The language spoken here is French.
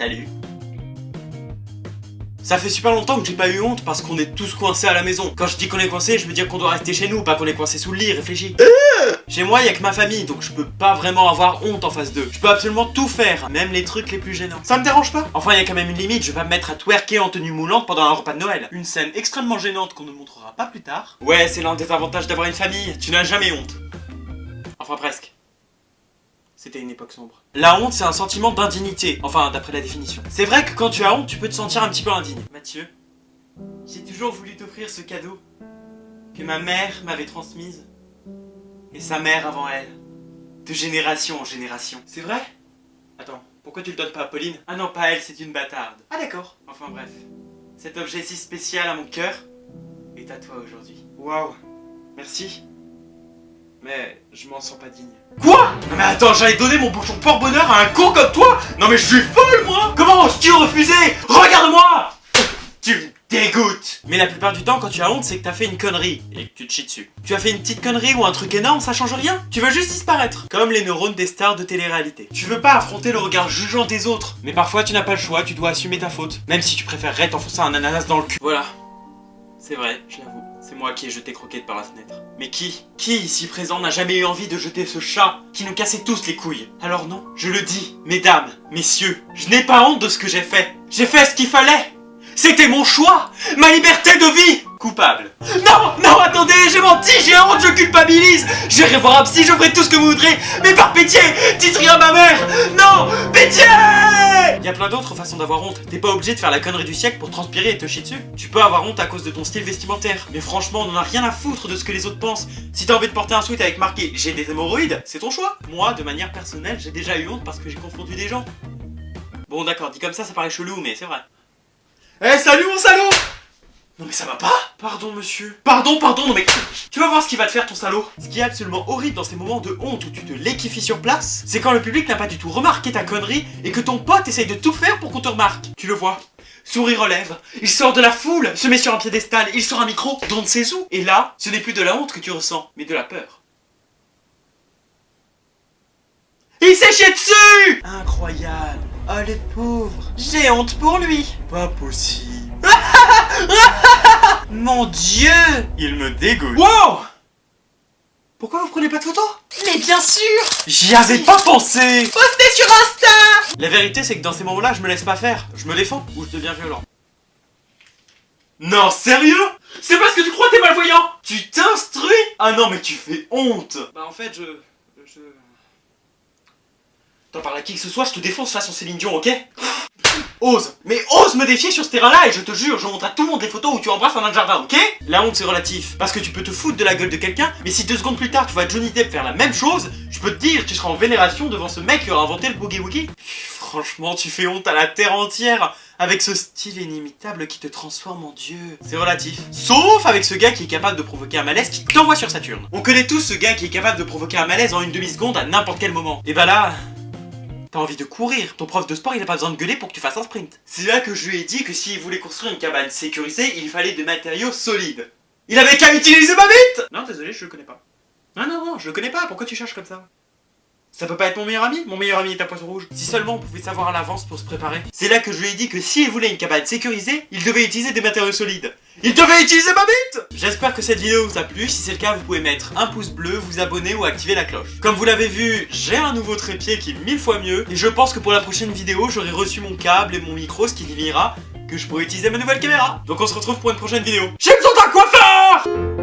Salut. Ça fait super longtemps que j'ai pas eu honte parce qu'on est tous coincés à la maison. Quand je dis qu'on est coincés, je veux dire qu'on doit rester chez nous, pas qu'on est coincé sous le lit, réfléchis. Chez moi, y'a que ma famille, donc je peux pas vraiment avoir honte en face d'eux. Je peux absolument tout faire, même les trucs les plus gênants. Ça me dérange pas. Enfin, y'a quand même une limite, je vais pas me mettre à twerker en tenue moulante pendant un repas de Noël. Une scène extrêmement gênante qu'on ne montrera pas plus tard. Ouais, c'est l'un des avantages d'avoir une famille, tu n'as jamais honte. Enfin, presque. C'était une époque sombre. La honte, c'est un sentiment d'indignité, enfin d'après la définition. C'est vrai que quand tu as honte, tu peux te sentir un petit peu indigne. Mathieu, j'ai toujours voulu t'offrir ce cadeau que ma mère m'avait transmise, et sa mère avant elle, de génération en génération. C'est vrai? Attends, pourquoi tu le donnes pas à Pauline? Ah non, pas elle, c'est une bâtarde. Ah d'accord. Enfin bref, cet objet si spécial à mon cœur est à toi aujourd'hui. Waouh, merci. Mais je m'en sens pas digne. Quoi? Non mais attends, j'allais donner mon bouchon porte-bonheur à un con comme toi? Non mais je suis folle moi! Comment oses-tu refuser? Regarde-moi! Tu me dégoûtes! Mais la plupart du temps, quand tu as honte, c'est que t'as fait une connerie et que tu te chies dessus. Tu as fait une petite connerie ou un truc énorme, ça change rien. Tu veux juste disparaître. Comme les neurones des stars de télé-réalité. Tu veux pas affronter le regard jugeant des autres. Mais parfois, tu n'as pas le choix, tu dois assumer ta faute. Même si tu préférerais t'enfoncer un ananas dans le cul. Voilà. C'est vrai, je l'avoue. C'est moi qui ai jeté Croquette par la fenêtre. Mais qui ici présent n'a jamais eu envie de jeter ce chat qui nous cassait tous les couilles? Alors non, je le dis, mesdames, messieurs, je n'ai pas honte de ce que j'ai fait. J'ai fait ce qu'il fallait. C'était mon choix, ma liberté de vie. Coupable. Non, non, attendez, j'ai menti, j'ai honte, je culpabilise. J'irai voir un psy, je ferai tout ce que vous voudrez. Mais par pitié, dites rien à ma mère. Non, pitié. Il y a plein d'autres façons d'avoir honte. T'es pas obligé de faire la connerie du siècle pour transpirer et te chier dessus. Tu peux avoir honte à cause de ton style vestimentaire. Mais franchement, on en a rien à foutre de ce que les autres pensent. Si t'as envie de porter un sweat avec marqué j'ai des hémorroïdes, c'est ton choix. Moi, de manière personnelle, j'ai déjà eu honte parce que j'ai confondu des gens. Bon d'accord, dit comme ça paraît chelou, mais c'est vrai. Eh salut mon salaud! Non mais ça va pas? Pardon monsieur. Pardon, non mais... Tu vas voir ce qu'il va te faire ton salaud. Ce qui est absolument horrible dans ces moments de honte où tu te liquéfies sur place, c'est quand le public n'a pas du tout remarqué ta connerie et que ton pote essaye de tout faire pour qu'on te remarque. Tu le vois. Sourire aux lèvres, il sort de la foule, se met sur un piédestal, il sort un micro, d'on ne sait où. Et là, ce n'est plus de la honte que tu ressens, mais de la peur. Il s'est chié dessus! Incroyable. Oh le pauvre. J'ai honte pour lui. Pas possible. Mon Dieu! Il me dégoûte. Wow! Pourquoi vous prenez pas de photos? Mais bien sûr! J'y avais pas pensé! Postez sur Insta! La vérité c'est que dans ces moments-là, je me laisse pas faire. Je me défends ou je deviens violent. Non, sérieux? C'est parce que tu crois que t'es malvoyant? Tu t'instruis? Ah non mais tu fais honte! Bah en fait T'en parles à qui que ce soit, je te défonce façon Céline Dion, ok? Ose me défier sur ce terrain-là et je te jure, je montre à tout le monde les photos où tu embrasses un jardin, ok? La honte c'est relatif, parce que tu peux te foutre de la gueule de quelqu'un, mais si 2 secondes plus tard tu vois Johnny Depp faire la même chose, je peux te dire, tu seras en vénération devant ce mec qui aura inventé le boogie woogie. Franchement, tu fais honte à la terre entière, avec ce style inimitable qui te transforme en dieu. C'est relatif. Sauf avec ce gars qui est capable de provoquer un malaise qui t'envoie sur Saturne. On connaît tous ce gars qui est capable de provoquer un malaise en une demi-seconde à n'importe quel moment. Et bah là... T'as envie de courir, ton prof de sport il a pas besoin de gueuler pour que tu fasses un sprint. C'est là que je lui ai dit que s'il voulait construire une cabane sécurisée, il fallait des matériaux solides. Il avait qu'à utiliser ma bite! Non désolé, je le connais pas. Non, je le connais pas, pourquoi tu cherches comme ça? Ça peut pas être mon meilleur ami? Mon meilleur ami est un poisson rouge. Si seulement on pouvait savoir à l'avance pour se préparer. C'est là que je lui ai dit que s'il voulait une cabane sécurisée, il devait utiliser des matériaux solides. Il devait utiliser ma bite! J'espère que cette vidéo vous a plu. Si c'est le cas, vous pouvez mettre un pouce bleu, vous abonner ou activer la cloche. Comme vous l'avez vu, j'ai un nouveau trépied qui est 1000 fois mieux. Et je pense que pour la prochaine vidéo, j'aurai reçu mon câble et mon micro, ce qui définira que je pourrai utiliser ma nouvelle caméra. Donc on se retrouve pour une prochaine vidéo. J'ai besoin d'un coiffeur!